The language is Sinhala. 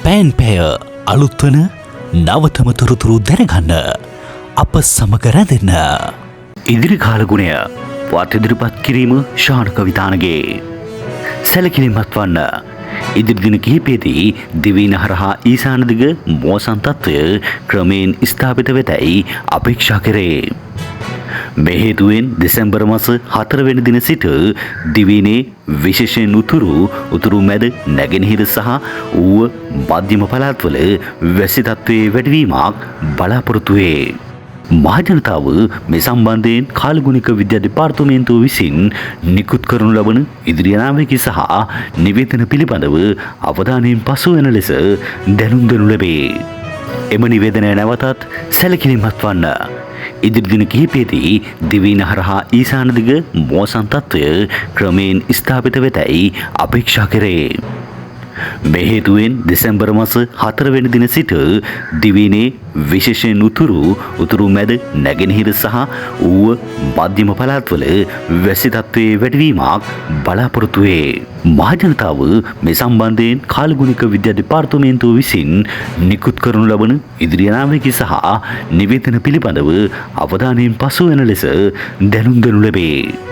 ෆෑන්පෑය අලුත්වන නවතම තොරතුරු දැනගන්න අප සමග රැඳෙන්න. ඉදිරි කාලගුණය වත් ඉදිරිපත් කිරීම ශාන කවිතානගේ සැලකිලිමත් වන්න. ඉදිරි දින කිහිපයේදී දිවයින හරහා ඊසාන දිග මෝසන් තත්ත්වය ක්‍රමයෙන් ස්ථාපිත වෙතැයි අපේක්ෂා කරේ. මේ හේතුවෙන් දෙසැම්බර් මාස 4 වෙනි දින සිට දිවයිනේ විශේෂයෙන් උතුරු මැද නැගෙනහිර සහ ඌව මධ්‍යම පළාත්වල වැසි තත්ත්වයේ වැඩිවීමක් බලාපොරොත්තු වේ. මහජනතාව මේ සම්බන්ධයෙන් කාලගුණික විද්‍යා දෙපාර්තමේන්තුව විසින් නිකුත් කරනු ලබන ඉදිරි අනාවැකි සහ නිවේදන පිළිබඳව අවධානයෙන් පසු වෙන ලෙස දැනුම් දෙනු ලැබේ. එම නිවේදනය නැවතත් සැලකිලිමත් වන්න. ඉදිරි දින කිහිපයේදී දිවයින හරහා ඊසාන දිග මෝසන් තත්ත්වය ක්‍රමයෙන් ස්ථාපිත වෙතැයි අපේක්ෂා කරේ. මේ හේතුවෙන් දෙසැම්බර් මාස 4 වෙනි දින සිට දිවයිනේ විශේෂයෙන් උතුරු මැද නැගෙනහිර සහ ඌව මධ්‍යම පළාත්වල වැසි තත්ත්වයේ වැඩිවීමක් බලාපොරොත්තු වේ. මහජනතාව මේ සම්බන්ධයෙන් කාලගුණික විද්‍යා දෙපාර්තමේන්තුව විසින් නිකුත් කරනු ලබන ඉදිරි අනාවැකි සහ නිවේදන පිළිබඳව අවධානයෙන් පසු වෙන ලෙස දැනුම් දෙනු ලැබේ.